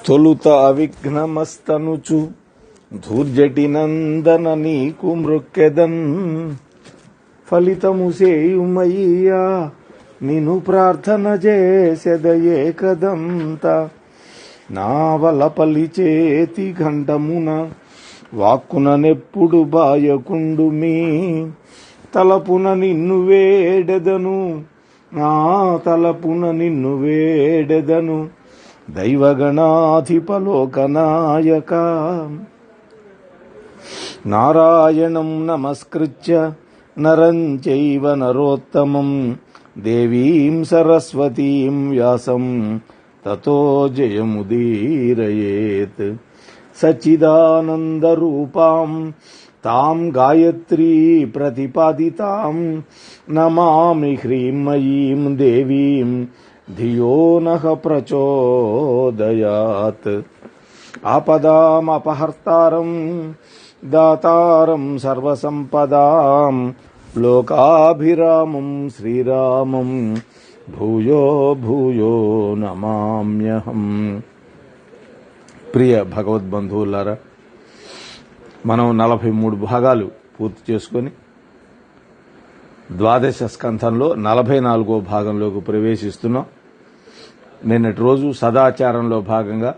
తొలుత అవిఘ్నమస్తనుచు ధూర్జటి నందన నీకు మృక్కెదన్ ఫలితము సేయుమయ్యా నిను ప్రార్థన చేసెదయే కదంత నావల పలిచేతి ఘంటమున వాక్కున నెప్పుడు బాయకుండు మీ తలపున నిన్ను వేడెదను నా తలపున నిన్ను వేడెదను దైవగణాధిపలోకనాయక నారాయణం నమస్కృత్య నరం చైవ నరోత్తమం దేవీం సరస్వతీం వ్యాసం తతో జయముదీరయేత్ సచ్చిదానందరూపాం తాం గాయత్రీ ప్రతిపాదితాం నమామి హ్రీమయీం దేవీం ధియో నః ప్రచోదయాత్ ఆపదామపహర్తారం దాతారం సర్వసంపదాం లోకాభిరామం శ్రీరామం భూయో భూయో నమామ్యహం. ప్రియ భగవద్బంధువులారా, మనం 43 భాగాలు పూర్తి చేసుకొని ద్వాదశ స్కంధంలో 44వ భాగంలోకి ప్రవేశిస్తున్నాం. నిన్నటి రోజు సదాచారంలో భాగంగా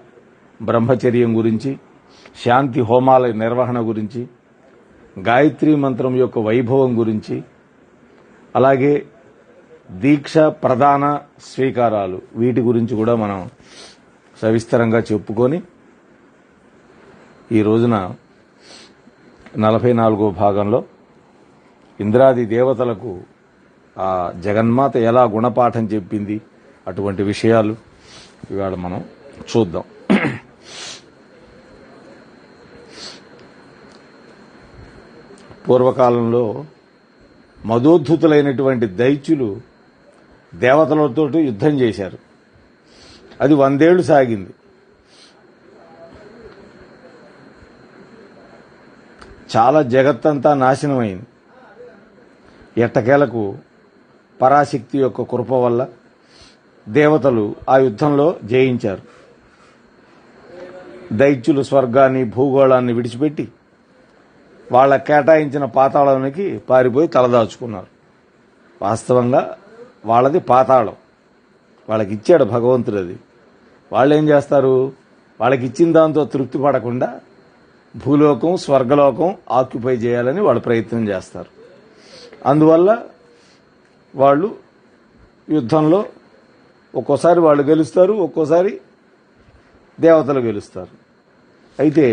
బ్రహ్మచర్యం గురించి, శాంతి హోమాల నిర్వహణ గురించి, గాయత్రీ మంత్రం యొక్క వైభవం గురించి, అలాగే దీక్ష ప్రధాన స్వీకారాలు వీటి గురించి కూడా మనం సవిస్తరంగా చెప్పుకొని ఈ రోజున 44వ భాగంలో ఇంద్రాది దేవతలకు ఆ జగన్మాత ఎలా గుణపాఠం చెప్పింది అటువంటి విషయాలు ఇవాళ మనం చూద్దాం. పూర్వకాలంలో మదోద్ధతులైనటువంటి దైత్యులు దేవతలతో యుద్ధం చేశారు. అది 100 ఏళ్లు సాగింది. చాలా జగత్తంతా నాశనమైంది. ఎట్టకేలకు పరాశక్తి యొక్క కృప వల్ల దేవతలు ఆ యుద్ధంలో జయించారు. దైత్యులు స్వర్గాన్ని భూగోళాన్ని విడిచిపెట్టి వాళ్ళ కేటాయించిన పాతాళానికి పారిపోయి తలదాచుకున్నారు. వాస్తవంగా వాళ్ళది పాతాళం, వాళ్ళకి ఇచ్చాడు భగవంతుడు. అది వాళ్ళు ఏం చేస్తారు, వాళ్ళకి ఇచ్చిన దాంతో తృప్తి పడకుండా భూలోకం స్వర్గలోకం ఆక్యుపై చేయాలని వాళ్ళు ప్రయత్నం చేస్తారు. అందువల్ల వాళ్ళు యుద్ధంలో ఒక్కోసారి వాళ్ళు గెలుస్తారు, ఒక్కోసారి దేవతలు గెలుస్తారు. అయితే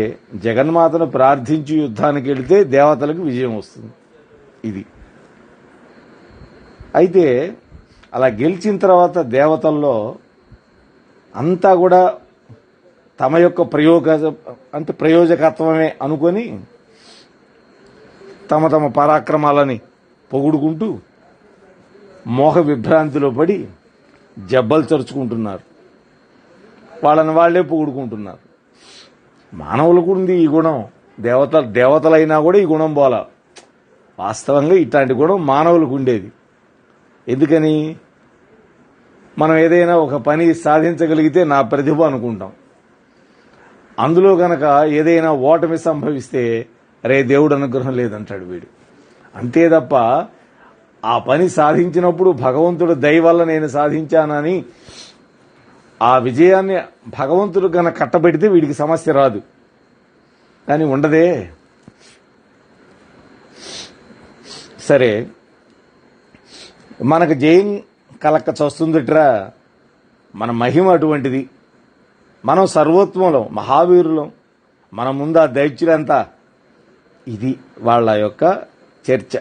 జగన్మాతను ప్రార్థించి యుద్ధానికి వెళితే దేవతలకు విజయం వస్తుంది. ఇది అయితే అలా గెలిచిన తర్వాత దేవతల్లో అంతా కూడా తమ యొక్క ప్రయోజకత్వమే అనుకొని తమ తమ పరాక్రమాలని పొగుడుకుంటూ మోహ విభ్రాంతిలో పడి జబ్బలు చరుచుకుంటున్నారు. వాళ్ళని వాళ్లే పొగుడుకుంటున్నారు. మానవులకు ఉంది ఈ గుణం, దేవతలైనా కూడా ఈ గుణం పోలా. వాస్తవంగా ఇట్లాంటి గుణం మానవులకు ఉండేది. ఎందుకని, మనం ఏదైనా ఒక పని సాధించగలిగితే నా ప్రతిభ అనుకుంటాం. అందులో గనక ఏదైనా ఓటమి సంభవిస్తే రే దేవుడు అనుగ్రహం లేదంటాడు వీడు. అంతే తప్ప ఆ పని సాధించినప్పుడు భగవంతుడు దయ వల్ల నేను సాధించానని ఆ విజయాన్ని భగవంతుడు గనక కట్టబెడితే వీడికి సమస్య రాదు. కానీ ఉండదే. సరే, మనకు జయం కలక్క చస్తుందిట్రా, మన మహిమ అటువంటిది. మనం సర్వోత్తములం, మహావీరులం. మన ముందు ఆ దైత్యులంతా. ఇది వాళ్ళ యొక్క చర్చ.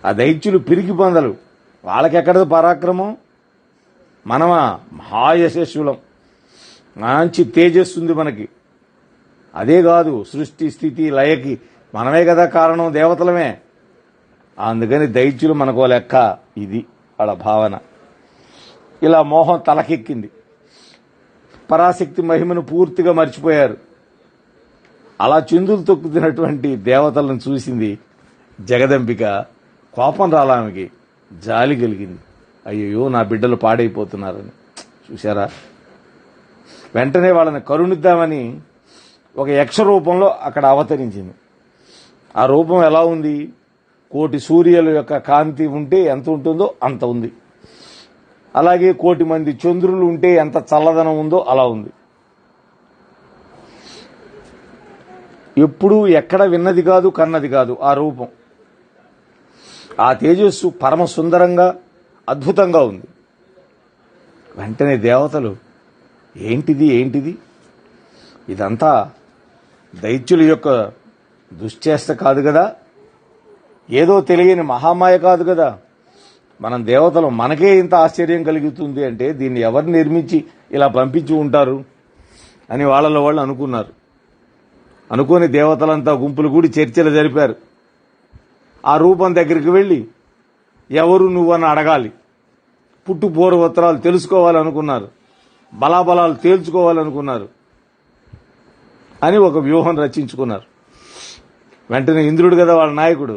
ఆ దైత్యులు పిరికి పొందలు, వాళ్ళకెక్కడది పరాక్రమం. మనమా మహాయశస్సులం, మంచి తేజస్సుంది మనకి. అదే కాదు, సృష్టి స్థితి లయకి మనమే కదా కారణం, దేవతలమే. అందుకని దైత్యులు మనకో లెక్క. ఇది వాళ్ళ భావన. ఇలా మోహం తలకెక్కింది. పరాశక్తి మహిమను పూర్తిగా మర్చిపోయారు. అలా చిందులు తొక్కుతున్నటువంటి దేవతలను చూసింది జగదంబిక. కోపం రాలామెకి, జాలి కలిగింది. అయ్యో నా బిడ్డలు పాడైపోతున్నారని. చూశారా, వెంటనే వాళ్ళని కరుణిద్దామని ఒక యక్ష రూపంలో అక్కడ అవతరించింది. ఆ రూపం ఎలా ఉంది? కోటి సూర్యుల యొక్క కాంతి ఉంటే ఎంత ఉంటుందో అంత ఉంది. అలాగే కోటి మంది చంద్రులు ఉంటే ఎంత చల్లదనం ఉందో అలా ఉంది. ఎప్పుడూ ఎక్కడ విన్నది కాదు, కన్నది కాదు ఆ రూపం. ఆ తేజస్సు పరమ సుందరంగా అద్భుతంగా ఉంది. వెంటనే దేవతలు ఏంటిది ఇదంతా దైత్యుల యొక్క దుశ్చేష్ట కాదు కదా, ఏదో తెలియని మహామాయ కాదు కదా, మనం దేవతలు మనకే ఇంత ఆశ్చర్యం కలుగుతుంది అంటే దీన్ని ఎవరు నిర్మించి ఇలా పంపించి ఉంటారు అని వాళ్ళలో వాళ్ళు అనుకున్నారు. అనుకోని దేవతలంతా గుంపులు కూడి చర్చలు జరిపారు. ఆ రూపం దగ్గరికి వెళ్ళి ఎవరు నువ్వని అడగాలి, పుట్టు పూర్వోత్తరాలు తెలుసుకోవాలనుకున్నారు, బలాబలాలు తేల్చుకోవాలనుకున్నారు అని ఒక వ్యూహం రచించుకున్నారు. వెంటనే ఇంద్రుడు కదా వాళ్ళ నాయకుడు,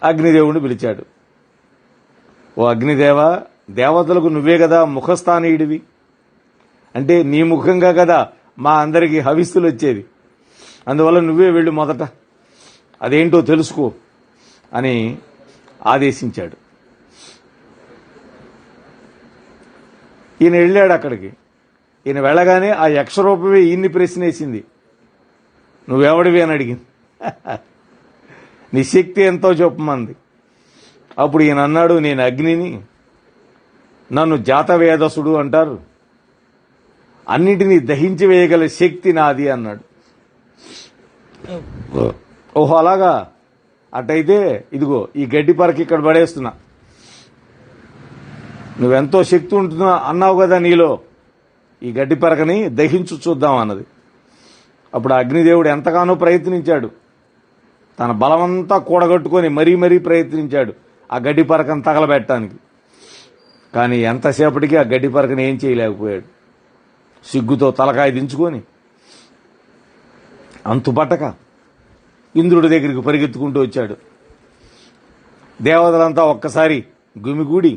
అగ్నిదేవుడిని పిలిచాడు. ఓ అగ్నిదేవా, దేవతలకు నువ్వే కదా ముఖస్థానీయుడివి, అంటే నీ ముఖంగా కదా మా అందరికీ హవిస్సులు వచ్చేది, అందువల్ల నువ్వే వెళ్ళు, మొదట అదేంటో తెలుసుకో అని ఆదేశించాడు. ఈయన వెళ్ళాడు అక్కడికి. ఈయన వెళ్ళగానే ఆ యక్షరూపమే ఈయన్ని ప్రశ్నేసింది, నువ్వెవడివి అని అడిగింది. నీ శక్తి ఎంతో చెప్పమంది. అప్పుడు ఈయన అన్నాడు, నేను అగ్నిని, నన్ను జాతవేదసుడు అంటారు, అన్నిటినీ దహించి వేయగల శక్తి నాది అన్నాడు. ఓహో అలాగా, అటైతే ఇదిగో ఈ గడ్డి పరకి ఇక్కడ పడేస్తున్నా, నువ్వెంతో శక్తి ఉంటున్నా అన్నావు కదా నీలో, ఈ గడ్డి పరకని దహించు చూద్దాం అన్నది. అప్పుడు అగ్నిదేవుడు ఎంతగానో ప్రయత్నించాడు, తన బలమంతా కూడగట్టుకొని మరీ ప్రయత్నించాడు ఆ గడ్డి పరకను తగలబెట్టడానికి. కానీ ఎంతసేపటికి ఆ గడ్డి పరకని ఏం చేయలేకపోయాడు. సిగ్గుతో తలకాయ దించుకొని అంతుపట్టక ఇంద్రుడి దగ్గరికి పరిగెత్తుకుంటూ వచ్చాడు. దేవతలంతా ఒక్కసారి గుమిగూడి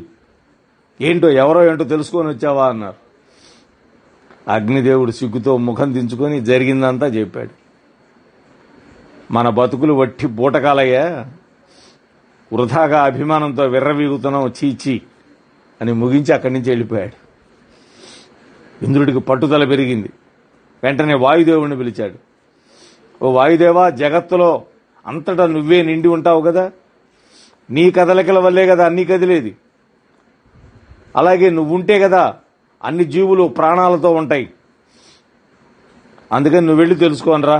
ఏంటో ఏంటో తెలుసుకొని వచ్చావా అన్నారు. అగ్నిదేవుడు సిగ్గుతో ముఖం దించుకొని జరిగిందంతా చెప్పాడు. మన బతుకులు వట్టి బూటకాలయ్యా, వృధాగా అభిమానంతో విర్రవీగుతున్నాం, చీచి అని ముగించి అక్కడి నుంచి వెళ్ళిపోయాడు. ఇంద్రుడికి పట్టుదల పెరిగింది. వెంటనే వాయుదేవుడిని పిలిచాడు. ఓ వాయుదేవా, జగత్తులో అంతటా నువ్వే నిండి ఉంటావు కదా, నీ కదలికల వల్లే కదా అన్నీ కదిలేది, అలాగే నువ్వుంటే కదా అన్ని జీవులు ప్రాణాలతో ఉంటాయి, అందుకని నువ్వు వెళ్ళి తెలుసుకోనరా,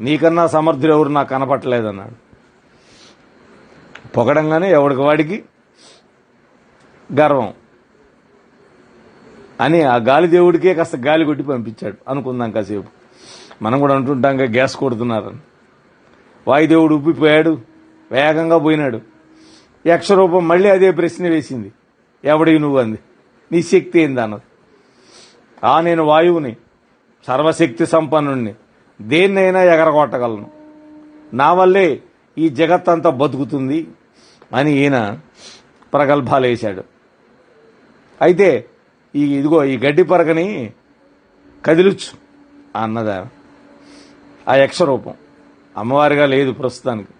నీకన్నా సమర్థులు ఎవరు నాకు కనపట్టలేదన్నాడు. పొగడంగానే ఎవడికి వాడికి గర్వం అని ఆ గాలిదేవుడికే కాస్త గాలి కొట్టి పంపించాడు అనుకుందాం కాసేపు. మనం కూడా అంటుంటాం గ్యాస్ కొడుతున్నారని. వాయుదేవుడు ఉబ్బిపోయాడు, వేగంగా పోయినాడు. యక్షరూపం మళ్ళీ అదే ప్రశ్న వేసింది, ఎవడివి నువ్వు అంది, నీ శక్తి ఏంది అన్నది. నేను వాయువుని, సర్వశక్తి సంపన్నుణ్ణి, దేన్నైనా ఎగరగొట్టగలను, నా వల్లే ఈ జగత్తంతా బతుకుతుంది అని ఈయన ప్రగల్భాలేశాడు. అయితే ఇదిగో ఈ గడ్డి పరకని కదిలిచ్చు అన్నదా ఆ యక్షరూపం. అమ్మవారిగా లేదు ప్రస్తుతానికి.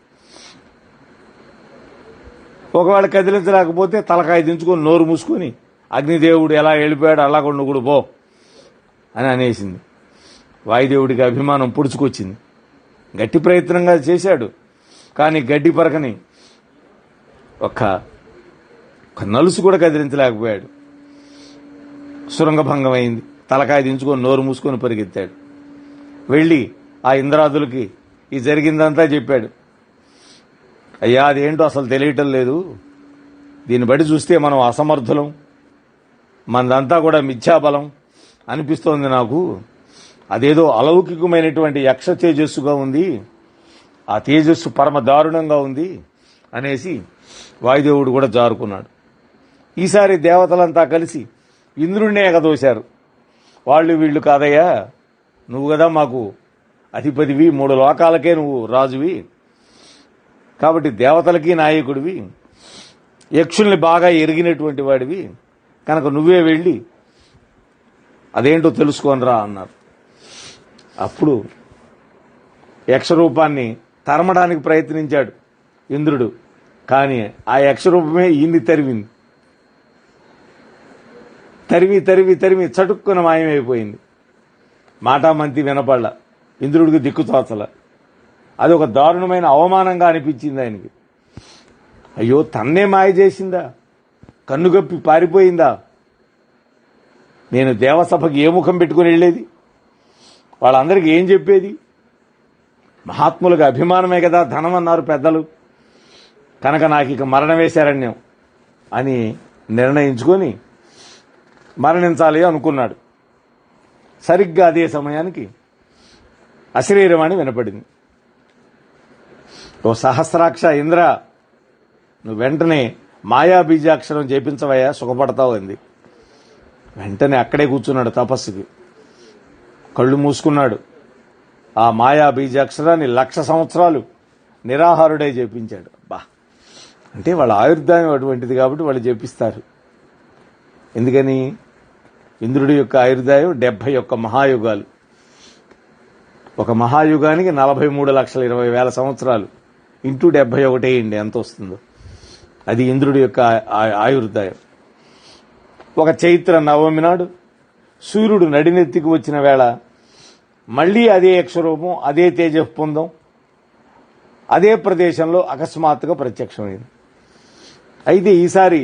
ఒకవేళ కదిలించలేకపోతే తలకాయ దించుకొని నోరు మూసుకొని అగ్నిదేవుడు ఎలా వెళ్ళిపోయాడు అలా కూడా పో అని అనేసింది. వాయుదేవుడికి అభిమానం పుడుచుకొచ్చింది. గట్టి ప్రయత్నంగా చేశాడు, కానీ గడ్డి పరకని ఒక్క నలుసు కూడా కదిలించలేకపోయాడు. సురంగభంగం అయింది. తలకాయ దించుకొని నోరు మూసుకొని పరిగెత్తాడు. వెళ్ళి ఆ ఇంద్రాదులకి ఈ జరిగిందంతా చెప్పాడు. అయ్యా, అదేంటో అసలు తెలియటం లేదు, దీన్ని బట్టి చూస్తే మనం అసమర్థులం, మనదంతా కూడా మిథ్యాబలం అనిపిస్తోంది నాకు, అదేదో అలౌకికమైనటువంటి యక్ష తేజస్సుగా ఉంది, ఆ తేజస్సు పరమ దారుణంగా ఉంది అనేసి వాయుదేవుడు కూడా జారుకున్నాడు. ఈసారి దేవతలంతా కలిసి ఇంద్రుడినే ఎగదోశారు. వాళ్ళు వీళ్ళు కాదయ్యా, నువ్వు కదా మాకు అధిపతివి, 3 లోకాలకే నువ్వు రాజువి, కాబట్టి దేవతలకి నాయకుడివి, యక్షుల్ని బాగా ఎరిగినటువంటి వాడివి కనుక నువ్వే వెళ్ళి అదేంటో తెలుసుకోనరా అన్నారు. అప్పుడు యక్షరూపాన్ని తరమడానికి ప్రయత్నించాడు ఇంద్రుడు. కానీ ఆ యక్షరూపమే ఈయన్ని తరిమింది. తరిమి చటుక్కున మాయమైపోయింది. మాటామంతి వినపడ్ల. ఇంద్రుడికి దిక్కుతోచల. అది ఒక దారుణమైన అవమానంగా అనిపించింది ఆయనకి. అయ్యో, తన్నే మాయ చేసిందా? కన్నుగప్పి పారిపోయిందా? నేను దేవసభకి ఏ ముఖం పెట్టుకుని వెళ్ళేది? వాళ్ళందరికీ ఏం చెప్పేది? మహాత్ములకు అభిమానమే కదా ధనం అన్నారు పెద్దలు. కనుక నాకు ఇక మరణమే శరణ్యం అని నిర్ణయించుకొని మరణించాలి అనుకున్నాడు. సరిగ్గా అదే సమయానికి అశరీరవాణి వినపడింది. ఓ సహస్రాక్ష ఇంద్ర, నువ్వు వెంటనే మాయా బీజాక్షరం చేపించవయ్యా, సుఖపడతావు అంది. వెంటనే అక్కడే కూర్చున్నాడు తపస్సుకి. కళ్ళు మూసుకున్నాడు. ఆ మాయా బీజాక్షరాన్ని 1,00,000 సంవత్సరాలు నిరాహారుడే చేపించాడు. బా, అంటే వాళ్ళ ఆయుర్దాయం అటువంటిది కాబట్టి వాళ్ళు చేపిస్తారు. ఎందుకని? ఇంద్రుడి యొక్క ఆయుర్దాయం 71 మహాయుగాలు. ఒక మహాయుగానికి 43,20,000 సంవత్సరాలు ఇంటూ 71 వేయండి, ఎంత వస్తుందో. అది ఇంద్రుడి యొక్క ఆయుర్దాయం. ఒక చైత్ర నవమి నాడు సూర్యుడు నడినెత్తికి వచ్చిన వేళ మళ్లీ అదే యక్షరూపం, అదే తేజఃపుంజం అదే ప్రదేశంలో అకస్మాత్తుగా ప్రత్యక్షమైంది. అయితే ఈసారి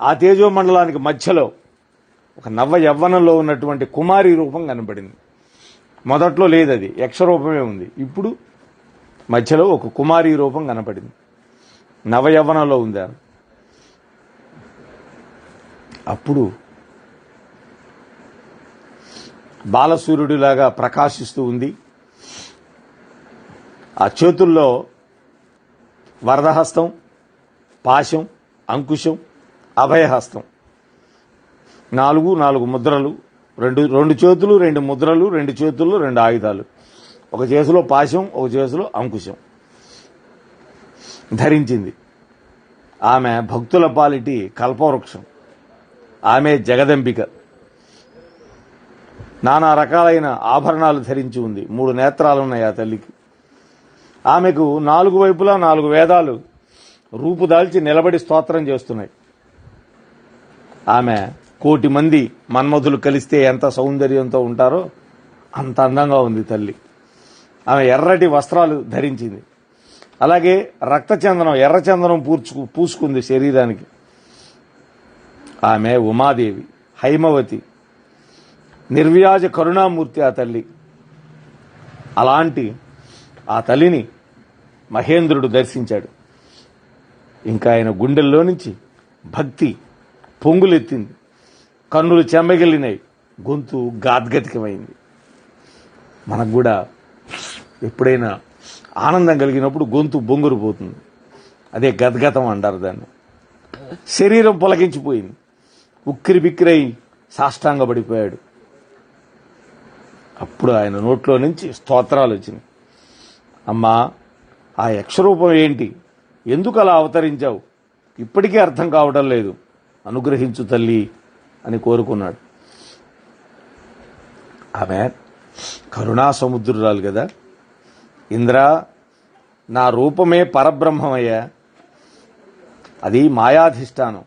ఆ తేజోమండలానికి మధ్యలో ఒక నవ్వ యవ్వనంలో ఉన్నటువంటి కుమారి రూపం కనబడింది. మొదట్లో లేదది, యక్షరూపమే ఉంది. ఇప్పుడు మధ్యలో ఒక కుమారి రూపం కనపడింది. నవయవ్వనంలో ఉంది. అప్పుడు బాలసూర్యుడిలాగా ప్రకాశిస్తూ ఉంది. ఆ చేతుల్లో వరదహస్తం, పాశం, అంకుశం, అభయహస్తం, 4 ముద్రలు, రెండు చేతులు 2 ముద్రలు, 2 చేతుల్లో 2 ఆయుధాలు. ఒక చేతిలో పాశం, ఒక చేతిలో అంకుశం ధరించింది. ఆమె భక్తుల పాలిటి కల్పవృక్షం. ఆమె జగదంబిక. నానా రకాలైన ఆభరణాలు ధరించి ఉంది. 3 నేత్రాలున్నాయి ఆ తల్లికి. ఆమెకు 4 వైపులా 4 వేదాలు రూపుదాల్చి నిలబడి స్తోత్రం చేస్తున్నాయి. ఆమె 1,000,000 మంది మన్మధులు కలిస్తే ఎంత సౌందర్యంతో ఉంటారో అంత అందంగా ఉంది తల్లి. ఆమె ఎర్రటి వస్త్రాలు ధరించింది. అలాగే రక్తచందనం, ఎర్రచందనం పూసుకుంది శరీరానికి. ఆమె ఉమాదేవి, హైమవతి, నిర్వ్యాజ కరుణామూర్తి ఆ తల్లి. అలాంటి ఆ తల్లిని మహేంద్రుడు దర్శించాడు. ఇంకా ఆయన గుండెల్లో నుంచి భక్తి పొంగులెత్తింది. కన్నులు చెమ్మగిలినాయి. గొంతు గాద్గతికమైంది. మనకు కూడా ఎప్పుడైనా ఆనందం కలిగినప్పుడు గొంతు బొంగురు పోతుంది. అదే గద్గతం అంటారు దాన్ని. శరీరం పొలకించిపోయింది. ఉక్కిరి బిక్కిరై సాష్టాంగపడిపోయాడు. అప్పుడు ఆయన నోట్లో నుంచి స్తోత్రాలు వచ్చినాయి. అమ్మా, ఆ యక్షరూపం ఏంటి? ఎందుకు అలా అవతరించావు? ఇప్పటికీ అర్థం కావడం లేదు. అనుగ్రహించు తల్లి అని కోరుకున్నాడు. ఆమె కరుణా సముద్రురాలు కదా. ఇంద్ర, నా రూపమే పరబ్రహ్మమయ్యా. అది మాయాధిష్టానం,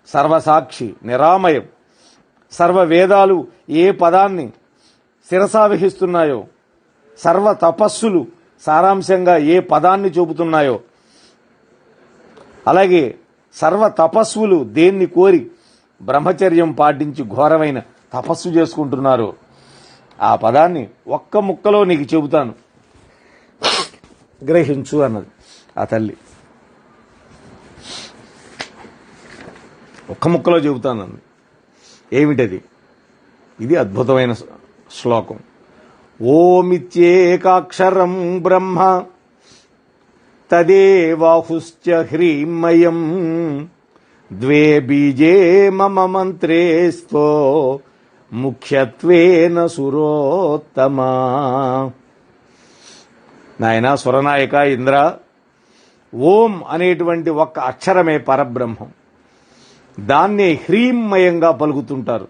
సర్వసాక్షి, నిరామయం. సర్వ వేదాలు ఏ పదాన్ని శిరసావహిస్తున్నాయో, సర్వ తపస్సులు సారాంశంగా ఏ పదాన్ని చూపుతున్నాయో, అలాగే సర్వ తపస్సులు దేన్ని కోరి బ్రహ్మచర్యం పాటించి ఘోరమైన తపస్సు చేసుకుంటున్నారో ఆ పదాన్ని ఒక్క ముక్కలో నీకు చెబుతాను, గ్రహించు అన్నది ఆ తల్లి. ఒక్క ముక్కలో చెబుతానంది. ఏమిటది? ఇది అద్భుతమైన శ్లోకం. ఓమిత్యేకాక్షరం బ్రహ్మ తదేవాహుశ్చ హ్రీమయం ద్వే బీజే మమ మంత్రేస్తో ముఖ్యత్వేన సురోత్తమా. నాయనా సురనాయక ఇంద్ర, ఓం అనేటువంటి ఒక్క అక్షరమే పరబ్రహ్మం. దాన్నే హ్రీమ్మయంగా పలుకుతుంటారు.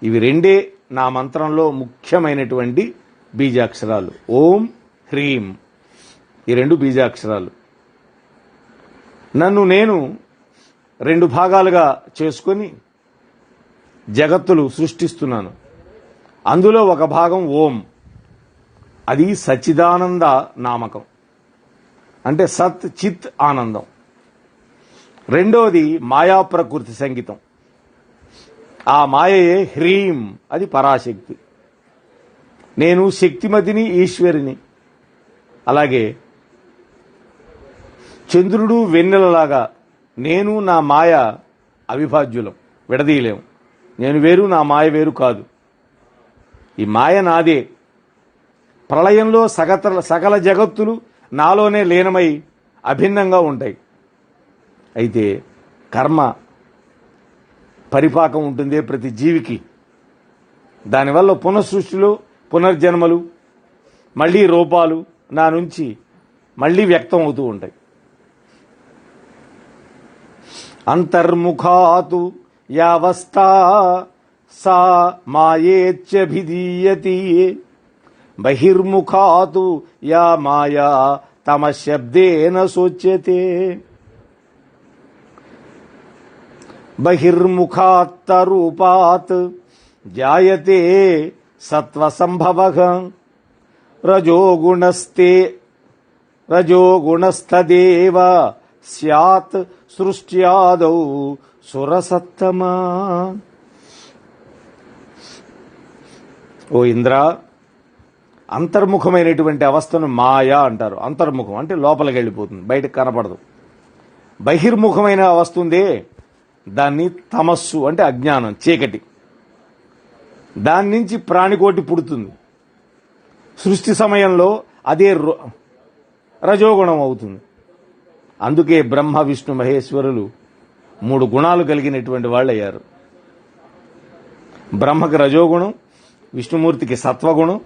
ఇవి రెండే నా మంత్రంలో ముఖ్యమైనటువంటి బీజాక్షరాలు. ఓం హ్రీం, ఈ రెండు బీజాక్షరాలు. నన్ను నేను రెండు భాగాలుగా చేసుకొని జగత్తులు సృష్టిస్తున్నాను. అందులో ఒక భాగం ఓం, అది సచ్చిదానంద నామకం, అంటే సత్ చిత్ ఆనందం. రెండోది మాయా ప్రకృతి సంగీతం, ఆ మాయయే హ్రీం, అది పరాశక్తి. నేను శక్తిమతిని, ఈశ్వరిని. అలాగే చంద్రుడు వెన్నెలలాగా నేను నా మాయ అవిభాజ్యులం, విడదీయలేము. నేను వేరు, నా మాయ వేరు కాదు. ఈ మాయ నాదే. ప్రళయంలో సకల జగత్తులు నాలోనే లీనమై అభిన్నంగా ఉంటాయి. అయితే కర్మ పరిపాకం ఉంటుందే ప్రతి జీవికి. దానివల్ల పునఃసృష్టిలో పునర్జన్మలు, మళ్లీ రూపాలు నా నుంచి మళ్లీ వ్యక్తం అవుతూ ఉంటాయి. అంతర్ముఖాతు యావస్థా సా మాయేత్యభిధీయతి, బహిర్ముఖాతు యా మాయా తమ శబ్దేన శోచ్యతే. బహిర్ముఖాత్తరూపాత్ జాయతే సత్వసంభవః, రజోగుణస్తదేవ స్యాత్ సృష్ట్యాదౌ సురసత్తమా. ఓ ఇంద్ర, అంతర్ముఖమైనటువంటి అవస్థను మాయా అంటారు. అంతర్ముఖం అంటే లోపలికి వెళ్ళిపోతుంది, బయటకు కనపడదు. బహిర్ముఖమైన అవస్థ ఉందే, దాన్ని తమస్సు అంటే అజ్ఞానం, చీకటి. దాని నుంచి ప్రాణికోటి పుడుతుంది. సృష్టి సమయంలో అదే రజోగుణం అవుతుంది. అందుకే బ్రహ్మ విష్ణు మహేశ్వరులు 3 గుణాలు కలిగినటువంటి వాళ్ళు అయ్యారు. బ్రహ్మకి రజోగుణం, విష్ణుమూర్తికి సత్వగుణం,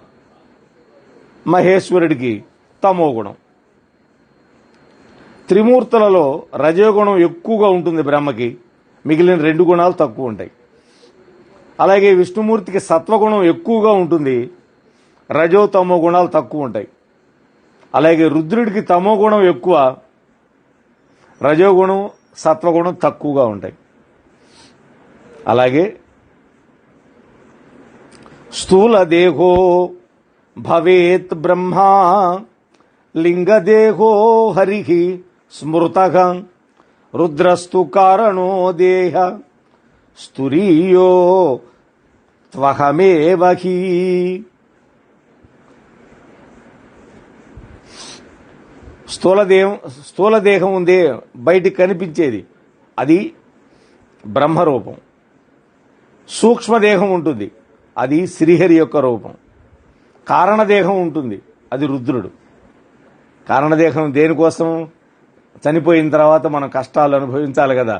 మహేశ్వరుడికి తమోగుణం. త్రిమూర్తులలో రజోగుణం ఎక్కువగా ఉంటుంది బ్రహ్మకి, మిగిలిన 2 గుణాలు తక్కువ ఉంటాయి. అలాగే విష్ణుమూర్తికి సత్వగుణం ఎక్కువగా ఉంటుంది, రజో తమో గుణాలు తక్కువ ఉంటాయి. అలాగే రుద్రుడికి తమో గుణం ఎక్కువ, రజోగుణం సత్వగుణం తక్కువగా ఉంటాయి. అలాగే స్థూల దేహో భవేత్ బ్రహ్మా, లింగదేహో హరిః స్మృతః, రుద్రస్తు కారణో దేహ స్తురీయో త్వహమేవ హి. స్థూలదేహం ఉందే, బయటికి కనిపించేది, అది బ్రహ్మరూపం. సూక్ష్మదేహం ఉంటుంది, అది శ్రీహరి యొక్క రూపం. కారణదేహం ఉంటుంది, అది రుద్రుడు. కారణదేహం దేనికోసం? చనిపోయిన తర్వాత మనం కష్టాలు అనుభవించాలి కదా,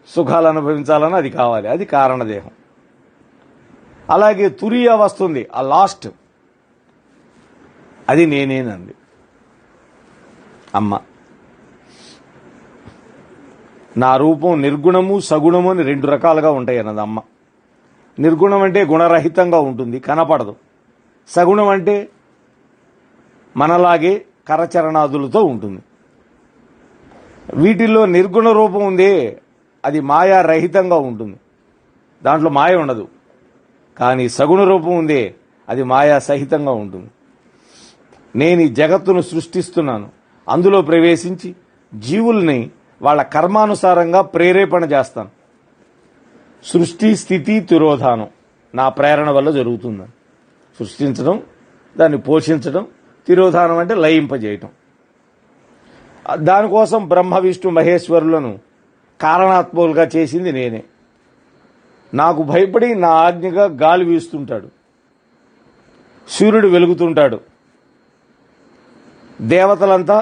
సుఖాలు అనుభవించాలని అది కావాలి, అది కారణదేహం. అలాగే తురీయ వస్తుంది, ఆ లాస్ట్, అది నేనేనంది అమ్మ. నా రూపం నిర్గుణము సగుణము అని 2 రకాలుగా ఉంటాయి అన్నది అమ్మ. నిర్గుణం అంటే గుణరహితంగా ఉంటుంది, కనపడదు. సగుణం అంటే మనలాగే కరచరణాదులతో ఉంటుంది. వీటిల్లో నిర్గుణ రూపం ఉందే, అది మాయా రహితంగా ఉంటుంది, దాంట్లో మాయ ఉండదు. కానీ సగుణ రూపం ఉందే, అది మాయా సహితంగా ఉంటుంది. నేను ఈ జగత్తును సృష్టిస్తున్నాను, అందులో ప్రవేశించి జీవుల్ని వాళ్ళ కర్మానుసారంగా ప్రేరేపణ చేస్తాను. సృష్టి స్థితి తిరోధానం నా ప్రేరణ వల్ల జరుగుతుంది. సృష్టించడం, దాన్ని పోషించడం, తిరోధానం అంటే లయింపజేయటం. దానికోసం బ్రహ్మ విష్ణు మహేశ్వరులను కారణాత్మకులుగా చేసింది నేనే. నాకు భయపడి నా ఆజ్ఞగా గాలి వీస్తుంటాడు, సూర్యుడు వెలుగుతుంటాడు. దేవతలంతా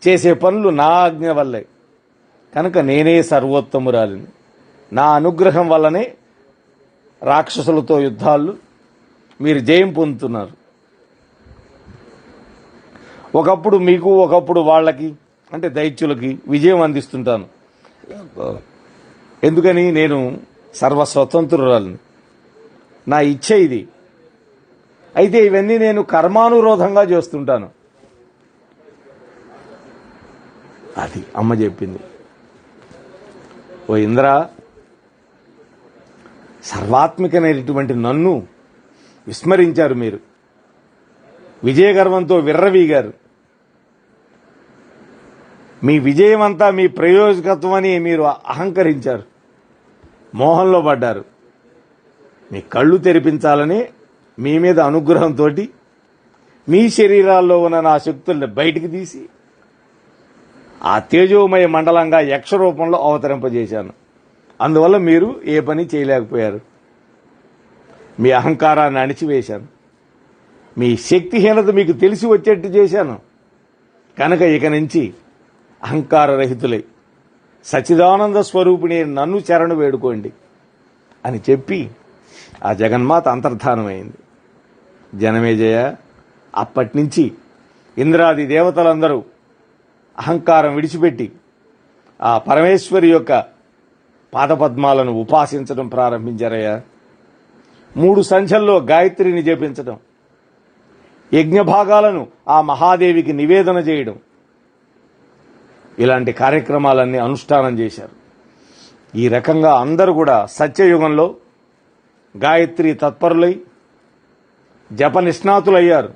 చేసే పనులు నా ఆజ్ఞ వల్లే. కనుక నేనే సర్వోత్తమురాలిని. నా అనుగ్రహం వల్లనే రాక్షసులతో యుద్ధాలు మీరు జయం పొందుతున్నారు. ఒకప్పుడు మీకు, ఒకప్పుడు వాళ్ళకి, అంటే దైత్యులకి విజయం అందిస్తుంటాను. ఎందుకని? నేను సర్వస్వతంత్రురాలిని. నా ఇచ్చ ఇది. అయితే ఇవన్నీ నేను కర్మానురోధంగా చేస్తుంటాను. అది అమ్మ చెప్పింది. ఓ ఇంద్ర, సర్వాత్మికమైనటువంటి నన్ను విస్మరించారు మీరు. విజయగర్వంతో విర్రవీగారు. మీ విజయమంతా మీ ప్రయోజకత్వం అని మీరు అహంకరించారు, మోహంలో పడ్డారు. మీ కళ్ళు తెరిపించాలని మీ మీద అనుగ్రహంతో మీ శరీరాల్లో ఉన్న నా శక్తుల్ని బయటికి తీసి ఆ తేజోమయ మండలంగా యక్ష రూపంలో అవతరింపజేశాను. అందువల్ల మీరు ఏ పని చేయలేకపోయారు. మీ అహంకారాన్ని అణిచివేశాను. మీ శక్తిహీనత మీకు తెలిసి వచ్చేట్టు చేశాను. కనుక ఇక నుంచి అహంకార రహితులై సచ్చిదానంద స్వరూపిణి నన్ను శరణు వేడుకోండి అని చెప్పి ఆ జగన్మాత అంతర్ధానమైంది. జనమేజయ, అప్పటి నుంచి ఇంద్రాది దేవతలందరూ అహంకారం విడిచిపెట్టి ఆ పరమేశ్వరి యొక్క పాదపద్మాలను ఉపాసించడం ప్రారంభించారయ్యా. 3 సంధ్యల్లో గాయత్రిని జపించడం, యజ్ఞభాగాలను ఆ మహాదేవికి నివేదన చేయడం, ఇలాంటి కార్యక్రమాలన్నీ అనుష్ఠానం చేశారు. ఈ రకంగా అందరూ కూడా సత్యయుగంలో గాయత్రి తత్పరులై జప నిష్ణాతులయ్యారు.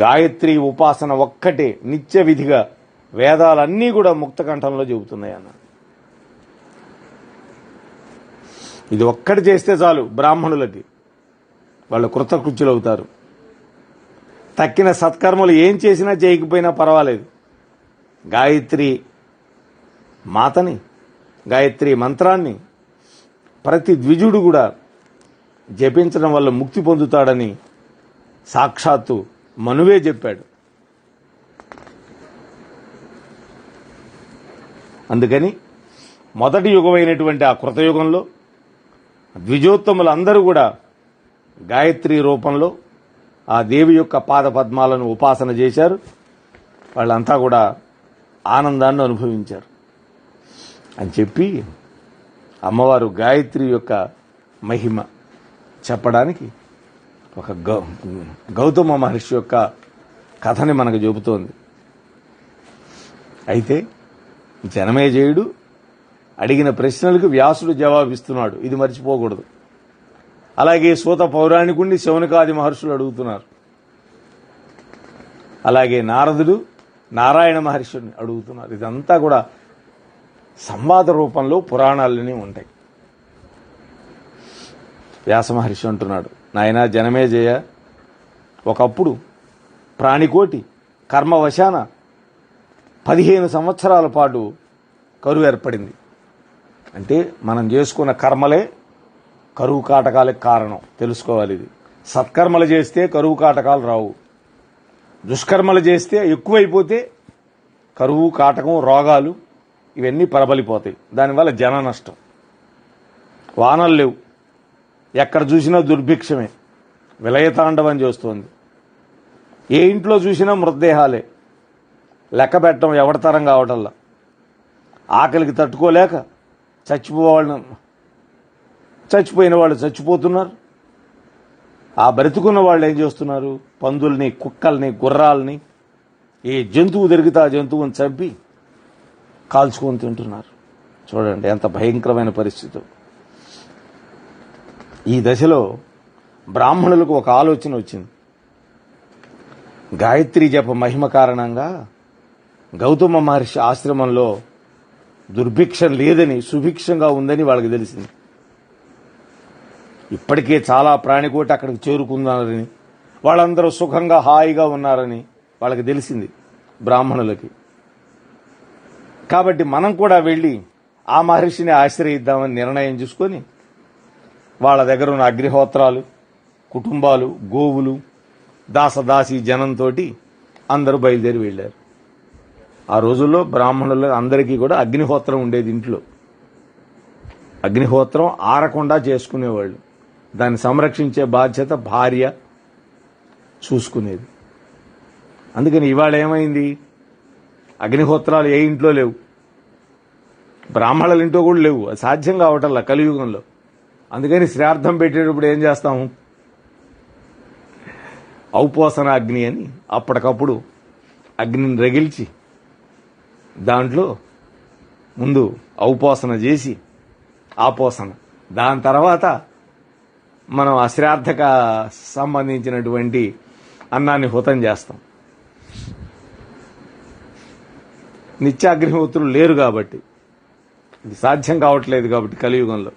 గాయత్రి ఉపాసన ఒక్కటే నిత్య విధిగా వేదాలన్నీ కూడా ముక్తకంఠంలో చెబుతున్నాయన్న. ఇది ఒక్కటి చేస్తే చాలు, బ్రాహ్మణులకి వాళ్ళు కృతకృత్యులవుతారు. తక్కిన సత్కర్మలు ఏం చేసినా చేయకపోయినా పర్వాలేదు. గాయత్రి మాతని, గాయత్రి మంత్రాన్ని ప్రతి ద్విజుడు కూడా జపించడం వల్ల ముక్తి పొందుతాడని సాక్షాత్తు మనువే చెప్పాడు. అందుకని మొదటి యుగమైనటువంటి ఆ కృతయుగంలో ద్విజోత్తములందరూ కూడా గాయత్రి రూపంలో ఆ దేవి యొక్క పాదపద్మాలను ఉపాసన చేశారు. వాళ్ళంతా కూడా ఆనందాన్ని అనుభవించారు అని చెప్పి అమ్మవారు గాయత్రి యొక్క మహిమ చెప్పడానికి ఒక గౌతమ మహర్షి యొక్క కథని మనకు చెబుతోంది. అయితే జనమేజయుడు అడిగిన ప్రశ్నలకు వ్యాసుడు జవాబిస్తున్నాడు, ఇది మర్చిపోకూడదు. అలాగే సూత పౌరాణికుణ్ణి శౌనకాది మహర్షులు అడుగుతున్నారు. అలాగే నారదుడు నారాయణ మహర్షిని అడుగుతున్నారు. ఇదంతా కూడా సంవాద రూపంలో పురాణాలన్నీ ఉంటాయి. వ్యాస మహర్షి అంటున్నాడు, నాయనా జనమేజయ, ఒకప్పుడు ప్రాణికోటి కర్మవశాన 15 సంవత్సరాల పాటు కరువు ఏర్పడింది. అంటే మనం చేసుకున్న కర్మలే కరువు కాటకాలకు కారణం, తెలుసుకోవాలి. ఇది సత్కర్మలు చేస్తే కరువు కాటకాలు రావు. దుష్కర్మలు చేస్తే ఎక్కువైపోతే కరువు కాటకం రోగాలు ఇవన్నీ ప్రబలిపోతాయి. దానివల్ల జన నష్టం. వానలు లేవు, ఎక్కడ చూసినా దుర్భిక్షమే, విలయతాండవం చేస్తోంది. ఏ ఇంట్లో చూసినా మృతదేహాలే, లెక్క పెట్టడం ఎవరి తరం కావటల్లా. ఆకలికి తట్టుకోలేక చచ్చిపోయిన వాళ్ళు చచ్చిపోతున్నారు. ఆ బ్రతుకున్న వాళ్ళు ఏం చేస్తున్నారు? పందుల్ని, కుక్కల్ని, గుర్రాలని, ఏ జంతువు దొరికితే ఆ జంతువుని చంపి కాల్చుకొని తింటున్నారు. చూడండి ఎంత భయంకరమైన పరిస్థితి. ఈ దశలో బ్రాహ్మణులకు ఒక ఆలోచన వచ్చింది. గాయత్రి జప మహిమ కారణంగా గౌతమ మహర్షి ఆశ్రమంలో దుర్భిక్షం లేదని, సుభిక్షంగా ఉందని వాళ్ళకి తెలిసింది. ఇప్పటికే చాలా ప్రాణికోటి అక్కడికి చేరుకున్నారని, వాళ్ళందరూ సుఖంగా హాయిగా ఉన్నారని వాళ్ళకి తెలిసింది బ్రాహ్మణులకి. కాబట్టి మనం కూడా వెళ్ళి ఆ మహర్షిని ఆశ్రయిద్దామని నిర్ణయం చేసుకొని వాళ్ళ దగ్గర ఉన్న అగ్నిహోత్రాలు, కుటుంబాలు, గోవులు, దాసదాసి జనంతో అందరూ బయలుదేరి వెళ్ళారు. ఆ రోజుల్లో బ్రాహ్మణులు అందరికీ కూడా అగ్నిహోత్రం ఉండేది ఇంట్లో. అగ్నిహోత్రం ఆరకుండా చేసుకునేవాళ్ళు. దాన్ని సంరక్షించే బాధ్యత భార్య చూసుకునేది. అందుకని ఇవాళ ఏమైంది? అగ్నిహోత్రాలు ఏ ఇంట్లో లేవు, బ్రాహ్మణుల ఇంట్లో కూడా లేవు. అది సాధ్యం కావటంలా కలియుగంలో. అందుకని శ్రాద్ధం పెట్టేటప్పుడు ఏం చేస్తాము? ఔపోసన అగ్ని అని అప్పటికప్పుడు అగ్నిని రగిల్చి దాంట్లో ముందు ఔపోసన చేసి ఆపోసన, దాని తర్వాత మనం ఆ శ్రాద్ధక సంబంధించినటువంటి అన్నాన్ని హుతం చేస్తాం. నిత్యాగ్నిహోత్రులు లేరు కాబట్టి, ఇది సాధ్యం కావట్లేదు కాబట్టి కలియుగంలో.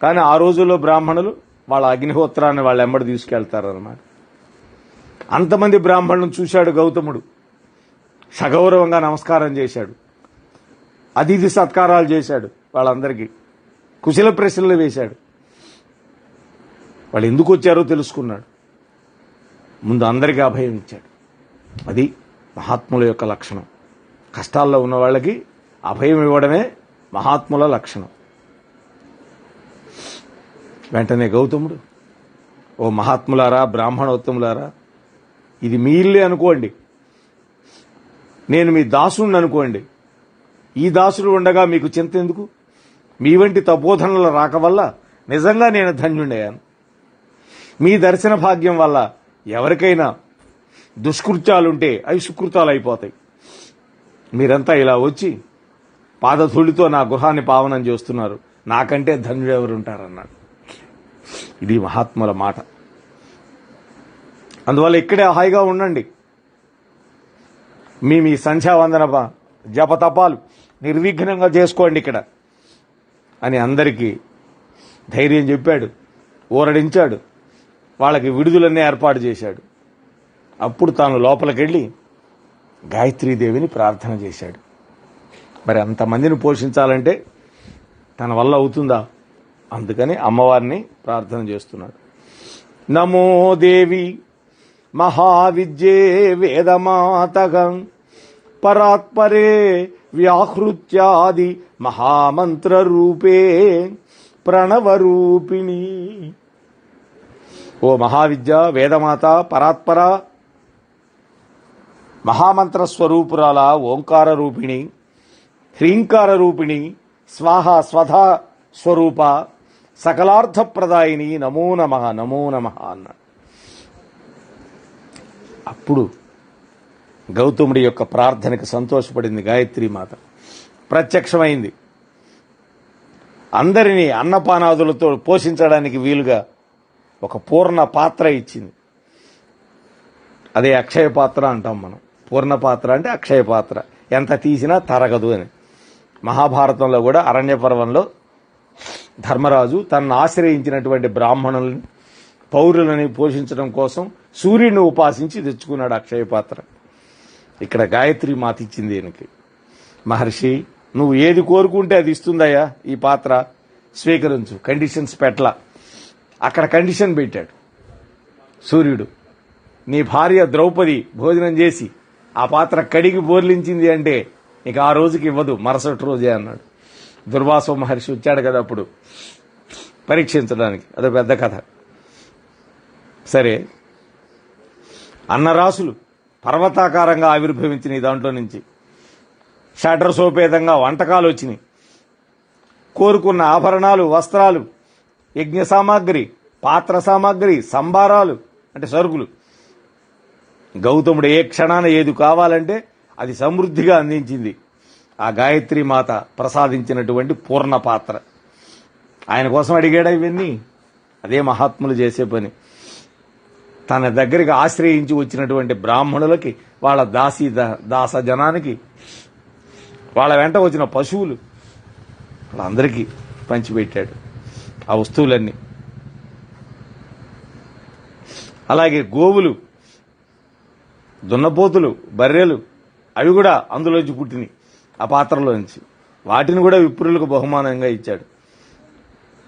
కానీ ఆ రోజుల్లో బ్రాహ్మణులు వాళ్ళ అగ్నిహోత్రాన్ని వాళ్ళ ఎంబడి తీసుకెళ్తారన్నమాట. అంతమంది బ్రాహ్మణులను చూశాడు గౌతముడు. సగౌరవంగా నమస్కారం చేశాడు, అతిథి సత్కారాలు చేశాడు, వాళ్ళందరికీ కుశల ప్రశ్నలు వేశాడు. వాళ్ళు ఎందుకు వచ్చారో తెలుసుకున్నాడు. ముందు అందరికీ అభయం ఇచ్చాడు. అది మహాత్ముల యొక్క లక్షణం. కష్టాల్లో ఉన్న వాళ్ళకి అభయం ఇవ్వడమే మహాత్ముల లక్షణం. వెంటనే గౌతముడు, ఓ మహాత్ములారా, బ్రాహ్మణోత్తములారా, ఇది మీ ఇల్లే అనుకోండి, నేను మీ దాసుని అనుకోండి. ఈ దాసుడు ఉండగా మీకు చింత ఎందుకు? మీ వంటి తపోధనల రాక వల్ల నిజంగా నేను ధన్యుడయ్యాను. మీ దర్శన భాగ్యం వల్ల ఎవరికైనా దుష్కృత్యాలుంటే అవి సుకృతాలు అయిపోతాయి. మీరంతా ఇలా వచ్చి పాదధూళితో నా గృహాన్ని పావనం చేస్తున్నారు, నాకంటే ధన్యుడు ఎవరుంటారన్నాడు. ఇది మహాత్ముల మాట. అందువల్ల ఇక్కడే హాయిగా ఉండండి, మీ సంధ్యావందన జపతపాలు నిర్విఘ్నంగా చేసుకోండి ఇక్కడ అని అందరికీ ధైర్యం చెప్పాడు, ఊరడించాడు, వాళ్ళకి విడుదలన్నీ ఏర్పాటు చేశాడు. అప్పుడు తాను లోపలికెళ్ళి గాయత్రీదేవిని ప్రార్థన చేశాడు. మరి అంతమందిని పోషించాలంటే తన వల్ల అవుతుందా? అందుకని అమ్మవారిని ప్రార్థన చేస్తున్నాడు. నమో దేవి మహావిద్యే వేదమాతగం పరాత్పరే వ్యాహృత్యాది మహామంత్ర రూపే ప్రణవరూపిణి. ఓ మహావిద్య, వేదమాత, పరాత్పర, మహామంత్ర స్వరూపురాల, ఓంకార రూపిణి, హ్రీంకార రూపిణి, స్వాహ స్వధా స్వరూప, సకలార్థప్రదాయిని, నమో నమః నమో నమః అన్నాడు. అప్పుడు గౌతముడి యొక్క ప్రార్థనకు సంతోషపడింది గాయత్రీమాత. ప్రత్యక్షమైంది. అందరినీ అన్నపానాదులతో పోషించడానికి వీలుగా ఒక పూర్ణ పాత్ర ఇచ్చింది. అదే అక్షయ పాత్ర అంటాం మనం. పూర్ణ పాత్ర అంటే అక్షయ పాత్ర, ఎంత తీసినా తరగదు అని. మహాభారతంలో కూడా అరణ్య పర్వంలో ధర్మరాజు తనను ఆశ్రయించినటువంటి బ్రాహ్మణులని, పౌరులని పోషించడం కోసం సూర్యుని ఉపాసించి తెచ్చుకున్నాడు అక్షయ పాత్ర. ఇక్కడ గాయత్రి మాత ఇచ్చింది ఈయనకి. మహర్షి, నువ్వు ఏది కోరుకుంటే అది ఇస్తుందయ్యా, ఈ పాత్ర స్వీకరించు, కండిషన్స్ పెట్ల. అక్కడ కండిషన్ పెట్టాడు సూర్యుడు. నీ భార్య ద్రౌపది భోజనం చేసి ఆ పాత్ర కడిగి బోర్లించింది అంటే ఇక ఆ రోజుకి ఇవ్వదు, మరుసటి రోజే అన్నాడు. దుర్వాసో మహర్షి వచ్చాడు కదా అప్పుడు పరీక్షించడానికి, అదో పెద్ద కథ. సరే, అన్నరాసులు పర్వతాకారంగా ఆవిర్భవించినాయి. దాంట్లో నుంచి షడ్రసోపేతంగా వంటకాలు వచ్చినాయి. కోరుకున్న ఆభరణాలు, వస్త్రాలు, యజ్ఞ సామాగ్రి, పాత్ర సామాగ్రి, సంభారాలు అంటే సరుకులు. గౌతముడు ఏ క్షణాన ఏది కావాలంటే అది సమృద్ధిగా అందించింది ఆ గాయత్రి మాత ప్రసాదించినటువంటి పూర్ణ పాత్ర. ఆయన కోసం అడిగాడా ఇవన్నీ? అదే మహాత్ములు చేసే పని. తన దగ్గరికి ఆశ్రయించి వచ్చినటువంటి బ్రాహ్మణులకి, వాళ్ళ దాస జనానికి, వాళ్ళ వెంట వచ్చిన పశువులు, వాళ్ళందరికీ పంచిపెట్టాడు ఆ వస్తువులన్నీ. అలాగే గోవులు, దున్నపోతులు, బర్రెలు, అవి కూడా అందులోంచి పుట్టినాయి ఆ పాత్రలోంచి. వాటిని కూడా విప్రులకు బహుమానంగా ఇచ్చాడు.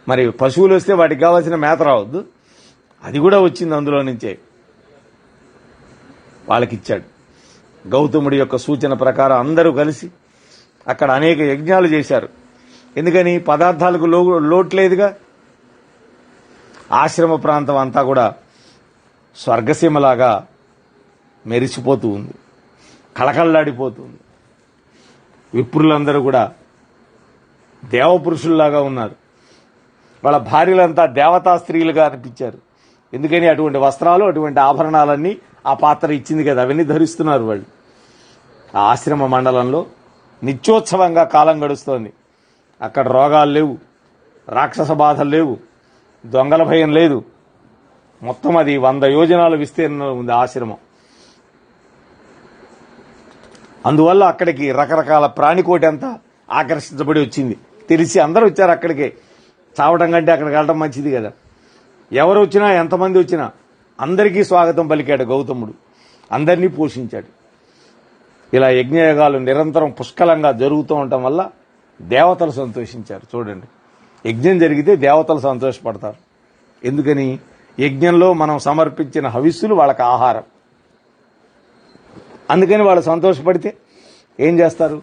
మరి పశువులు వస్తే వాటికి కావాల్సిన మేత రావద్దు, అది కూడా వచ్చింది అందులో నుంచే, వాళ్ళకిచ్చాడు. గౌతముడి యొక్క సూచన ప్రకారం అందరూ కలిసి అక్కడ అనేక యజ్ఞాలు చేశారు. ఎందుకని? పదార్థాలకు లోట్లేదుగా. ఆశ్రమ ప్రాంతం అంతా కూడా స్వర్గసీమలాగా మెరిసిపోతూ ఉంది, కళకళలాడిపోతుంది. విప్రులందరూ కూడా దేవపురుషుల్లాగా ఉన్నారు. వాళ్ళ భార్యలంతా దేవతా స్త్రీలుగా అనిపించారు. ఎందుకని అటువంటి వస్త్రాలు, అటువంటి ఆభరణాలన్నీ ఆ పాత్ర ఇచ్చింది కదా, అవన్నీ ధరిస్తున్నారు వాళ్ళు. ఆ ఆశ్రమ మండలంలో నిత్యోత్సవంగా కాలం గడుస్తోంది. అక్కడ రోగాలు లేవు, రాక్షస బాధలు లేవు, దొంగల భయం లేదు. మొత్తం అది 100 యోజనాల విస్తీర్ణంలో ఉంది ఆశ్రమం. అందువల్ల అక్కడికి రకరకాల ప్రాణికోటి అంతా ఆకర్షించబడి వచ్చింది. తెలిసి అందరూ వచ్చారు అక్కడికే. చావటం కంటే అక్కడికి వెళ్ళడం మంచిది కదా. ఎవరు వచ్చినా, ఎంతమంది వచ్చినా అందరికీ స్వాగతం పలికాడు గౌతముడు. అందరినీ పోషించాడు. ఇలా యజ్ఞయాగాలు నిరంతరం పుష్కలంగా జరుగుతూ ఉండటం వల్ల దేవతలు సంతోషించారు. చూడండి, యజ్ఞం జరిగితే దేవతలు సంతోషపడతారు. ఎందుకని? యజ్ఞంలో మనం సమర్పించిన హవిస్సులు వాళ్ళకి ఆహారం. అందుకని వాళ్ళు సంతోషపడితే ఏం చేస్తారు?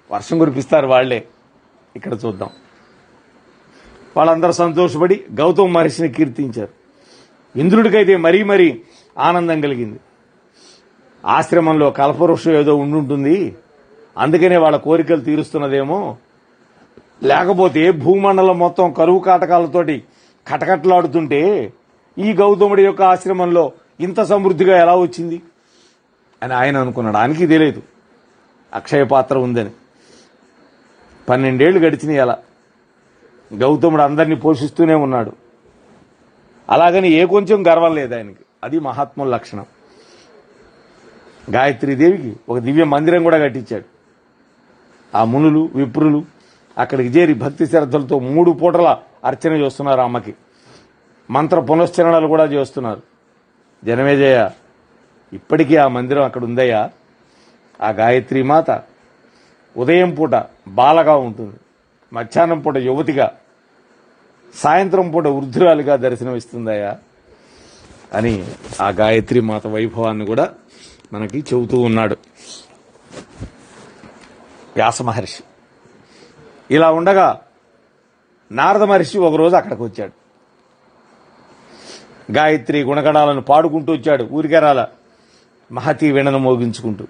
వర్షం కురిపిస్తారు వాళ్లే. ఇక్కడ చూద్దాం. వాళ్ళందరూ సంతోషపడి గౌతమ మహర్షిని కీర్తించారు. ఇంద్రుడికైతే మరీ మరీ ఆనందం కలిగింది. ఆశ్రమంలో కల్పవృక్షం ఏదో ఉండుంటుంది, అందుకనే వాళ్ళ కోరికలు తీరుస్తున్నదేమో. లేకపోతే భూమండలం మొత్తం కరువు కాటకాలతోటి కటకట్లాడుతుంటే ఈ గౌతముడి యొక్క ఆశ్రమంలో ఇంత సమృద్ధిగా ఎలా వచ్చింది అని ఆయన అనుకున్నాడు. ఆయనకి తెలియదు అక్షయ పాత్ర ఉందని. 12 ఏళ్లు గడిచినాయి. అలా గౌతముడు అందరినీ పోషిస్తూనే ఉన్నాడు. అలాగని ఏ కొంచెం గర్వం లేదు ఆయనకి. అది మహాత్ముల లక్షణం. గాయత్రీదేవికి ఒక దివ్య మందిరం కూడా కట్టించాడు. ఆ మునులు, విప్రులు అక్కడికి చేరి భక్తి శ్రద్ధలతో 3 పూటల అర్చన చేస్తున్నారు. అమ్మకి మంత్ర పునశ్చరణలు కూడా చేస్తున్నారు. జనమేజయ, ఇప్పటికీ ఆ మందిరం అక్కడ ఉందయ్యా. ఆ గాయత్రీ మాత ఉదయం పూట బాలగా ఉంటుంది, మధ్యాహ్నం పూట యువతిగా, సాయంత్రం పూట వృద్ధురాలిగా దర్శనమిస్తుందయ్యా అని ఆ గాయత్రీ మాత వైభవాన్ని కూడా మనకి చెబుతూ ఉన్నాడు వ్యాస మహర్షి. ఇలా ఉండగా నారద మహర్షి ఒకరోజు అక్కడికి వచ్చాడు. గాయత్రి గుణగణాలను పాడుకుంటూ వచ్చాడు. ఊరికెరాల మహతీ వీణను మోగించుకుంటూ.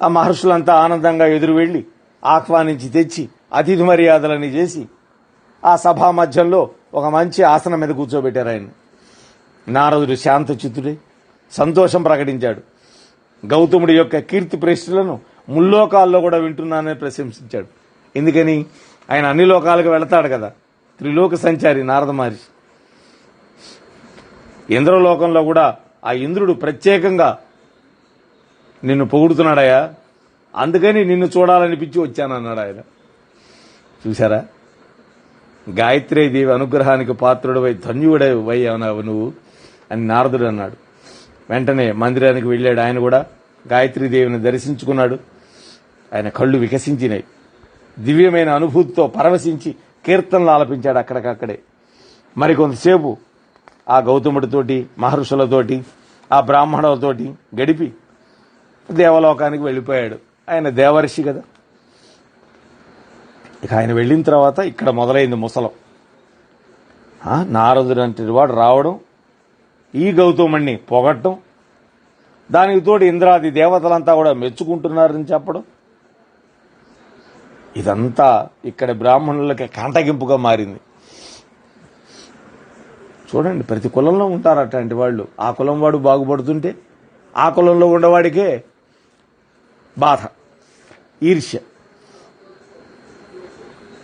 ఆ మహర్షులంతా ఆనందంగా ఎదురు వెళ్లి ఆహ్వానించి తెచ్చి అతిథి మర్యాదలని చేసి ఆ సభా మధ్యంలో ఒక మంచి ఆసనం మీద కూర్చోబెట్టారు ఆయన. నారదుడు శాంత చిత్తుడై సంతోషం ప్రకటించాడు. గౌతముడి యొక్క కీర్తి ప్రశ్నలను ముల్లోకాల్లో కూడా వింటున్నానని ప్రశంసించాడు. ఎందుకని? ఆయన అన్ని లోకాలకు వెళతాడు కదా, త్రిలోక సంచారి నారద మహర్షి. ఇంద్రలోకంలో కూడా ఆ ఇంద్రుడు ప్రత్యేకంగా నిన్ను పొగుడుతున్నాడయా, అందుకని నిన్ను చూడాలనిపించి వచ్చానన్నాడు ఆయన. చూశారా? గాయత్రీదేవి అనుగ్రహానికి పాత్రుడవై ధన్యుడవై అన్నావు నువ్వు అని నారదుడు అన్నాడు. వెంటనే మందిరానికి వెళ్ళాడు. ఆయన కూడా గాయత్రీదేవిని దర్శించుకున్నాడు. ఆయన కళ్ళు వికసించినాయి. దివ్యమైన అనుభూతితో పరవశించి కీర్తనలు ఆలపించాడు అక్కడికక్కడే. మరికొంతసేపు ఆ గౌతముడితోటి, మహర్షులతోటి, ఆ బ్రాహ్మణులతోటి గడిపి దేవలోకానికి వెళ్ళిపోయాడు. ఆయన దేవర్షి కదా. ఇక ఆయన వెళ్ళిన తర్వాత ఇక్కడ మొదలైంది ముసలం. నారదుడు అంటే వాడు రావడం, ఈ గౌతముడిని పొగట్టం, దానికి తోడు ఇంద్రాది దేవతలంతా కూడా మెచ్చుకుంటున్నారని చెప్పడం, ఇదంతా ఇక్కడ బ్రాహ్మణులకి కంటగింపుగా మారింది. చూడండి, ప్రతి కులంలో ఉంటారు అట్లాంటి వాళ్ళు. ఆ కులం వాడు బాగుపడుతుంటే ఆ కులంలో ఉండవాడికే బాధ, ఈర్ష్య.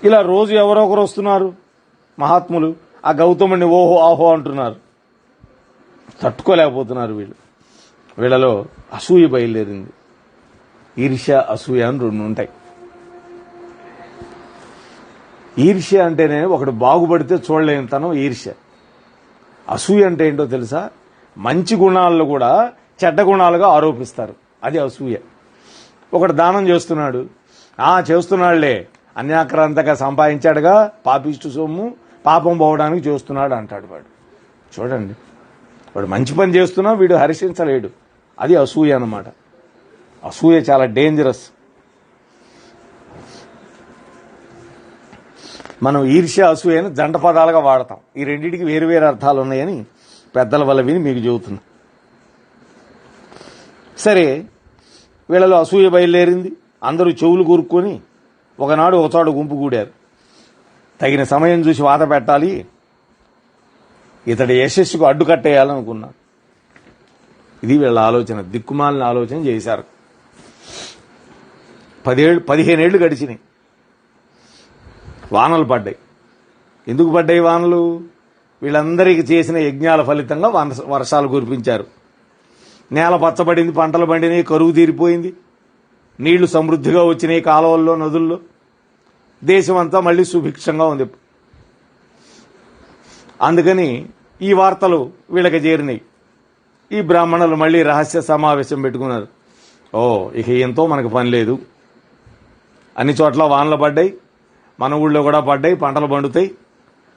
ఇలా రోజు ఎవరో ఒకరు వస్తున్నారు మహాత్ములు, ఆ గౌతముడిని ఓహో ఆహో అంటున్నారు. తట్టుకోలేకపోతున్నారు వీళ్ళు. వీళ్ళలో అసూయ బయలుదేరింది. ఈర్ష్య, అసూయ అని 2 ఉంటాయి. ఈర్ష్య అంటేనే ఒకడు బాగుపడితే చూడలేని తనం ఈర్ష్య. అసూయ అంటే ఏంటో తెలుసా? మంచి గుణాలను కూడా చెడ్డ గుణాలుగా ఆరోపిస్తారు. అది అసూయ. ఒకడు దానం చేస్తున్నాడు, చేస్తున్నాడులే, అన్యాక్రాంతంగా సంపాదించాడుగా, పాపిష్టి సొమ్ము, పాపం పోవడానికి చేస్తున్నాడు అంటాడు వాడు. చూడండి, వాడు మంచి పని చేస్తున్నా వీడు హర్షించలేడు. అది అసూయ అన్నమాట. అసూయ చాలా డేంజరస్. మనం ఈర్ష్య, అసూయని జంట పదాలుగా వాడతాం. ఈ రెండింటికి వేరు వేరు అర్థాలు ఉన్నాయని పెద్దల వల్ల విని మీకు చెబుతున్నా. సరే, వీళ్ళలో అసూయ బయలుదేరింది. అందరూ చెవులు కూరుక్కొని ఒకనాడు ఒకచోట గుంపు కూడారు. తగిన సమయం చూసి వాత పెట్టాలి, ఇతడి యశస్సుకు అడ్డుకట్టేయాలనుకున్నారు. ఇది వీళ్ళ ఆలోచన, దిక్కుమాలిన ఆలోచన చేశారు. 15 ఏళ్లు గడిచినాయి. వానలు పడ్డాయి. ఎందుకు పడ్డాయి వానలు? వీళ్ళందరికీ చేసిన యజ్ఞాల ఫలితంగా వర్షాలు కురిపించారు. నేల పచ్చబడింది, పంటలు పండినాయి, కరువు తీరిపోయింది, నీళ్లు సమృద్ధిగా వచ్చినాయి కాలువల్లో, నదుల్లో. దేశమంతా మళ్ళీ సుభిక్షంగా ఉంది. అందుకని ఈ వార్తలు వీళ్ళకి చేరినాయి. ఈ బ్రాహ్మణులు మళ్ళీ రహస్య సమావేశం పెట్టుకున్నారు. ఇక ఎంతో మనకు పని లేదు, అన్ని చోట్ల వానలు పడ్డాయి, మన ఊళ్ళో కూడా పడ్డాయి, పంటలు పండుతాయి,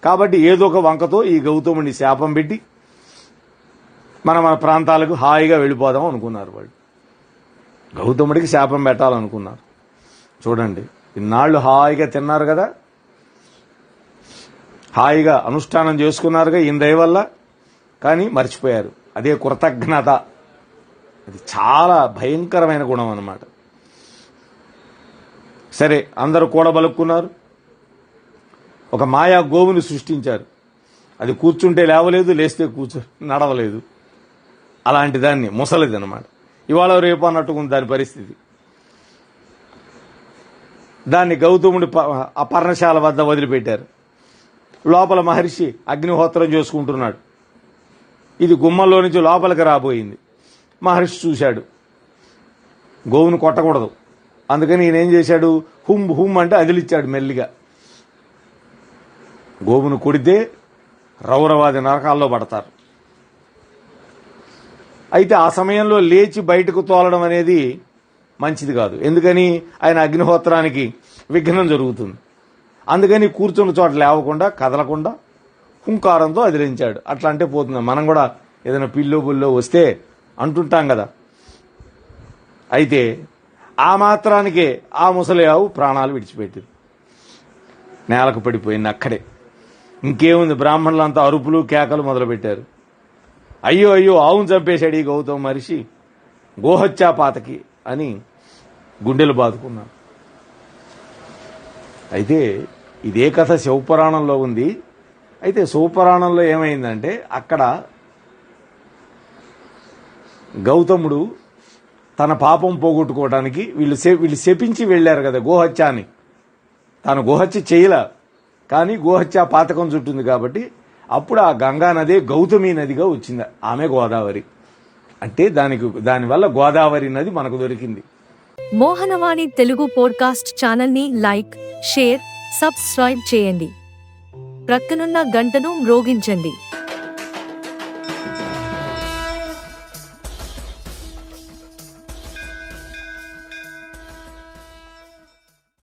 కాబట్టి ఏదో ఒక వంకతో ఈ గౌతముని శాపం పెట్టి మన ప్రాంతాలకు హాయిగా వెళ్ళిపోదాం అనుకున్నారు. వాళ్ళు గౌతముడికి శాపం పెట్టాలనుకున్నారు. చూడండి, ఇన్నాళ్లు హాయిగా తిన్నారు కదా, హాయిగా అనుష్ఠానం చేసుకున్నారుగా ఈయన దయ వల్ల, కానీ మర్చిపోయారు. అదే కృతజ్ఞత. అది చాలా భయంకరమైన గుణం అన్నమాట. సరే, అందరూ కూడబలుక్కున్నారు. ఒక మాయా గోవుని సృష్టించారు. అది కూర్చుంటే లేవలేదు, లేస్తే నడవలేదు. అలాంటి దాన్ని ముసలిది అనమాట. ఇవాళ రేపు అన్నట్టుకుంది దాని పరిస్థితి. దాన్ని గౌతముడి ఆ పర్ణశాల వద్ద వదిలిపెట్టారు. లోపల మహర్షి అగ్నిహోత్రం చేసుకుంటున్నాడు. ఇది గుమ్మంలో నుంచి లోపలికి రాబోయింది. మహర్షి చూశాడు, గోవును కొట్టకూడదు, అందుకని ఈయన ఏం చేశాడు, హుమ్ హుమ్ అంటే అదిలిచ్చాడు మెల్లిగా. గోవును కొడితే రౌరవాది నరకాల్లో పడతారు. అయితే ఆ సమయంలో లేచి బయటకు తోలడం అనేది మంచిది కాదు. ఎందుకని? ఆయన అగ్నిహోత్రానికి విఘ్నం జరుగుతుంది. అందుకని కూర్చున్న చోట లేవకుండా, కదలకుండా హుంకారంతో అదిలించాడు. అట్లా అంటే పోతుంది. మనం కూడా ఏదైనా పిల్లో బుల్లో వస్తే అంటుంటాం కదా. అయితే ఆ మాత్రానికే ఆ ముసలి ఆవు ప్రాణాలు విడిచిపెట్టింది, నేలకు పడిపోయింది అక్కడే. ఇంకేముంది, బ్రాహ్మణులంతా అరుపులు కేకలు మొదలుపెట్టారు. అయ్యో అయ్యో, ఆవును చంపేశాడు ఈ గౌతమ మహర్షి, గోహత్యా పాతకి అని గుండెలు బాదుకున్నారు. అయితే ఇదే కథ శివపురాణంలో ఉంది. అయితే శివపురాణంలో ఏమైందంటే, అక్కడ గౌతముడు తన పాపం పోగొట్టుకోవడానికి వీళ్ళు శపించి వెళ్లారు కదా గోహత్య అని. తాను గోహత్య చేయలే, కానీ గోహత్య పాతకం చుట్టుంది కాబట్టి అప్పుడు ఆ గంగా నది గౌతమి నదిగా వచ్చింది. ఆమె గోదావరి. అంటే దానివల్ల గోదావరి నది మనకు దొరికింది. మోహనవాణి తెలుగు పోడ్కాస్ట్ ఛానల్ ని లైక్, షేర్, సబ్స్క్రైబ్ చేయండి. ప్రక్కనున్న గంటను మ్రోగించండి.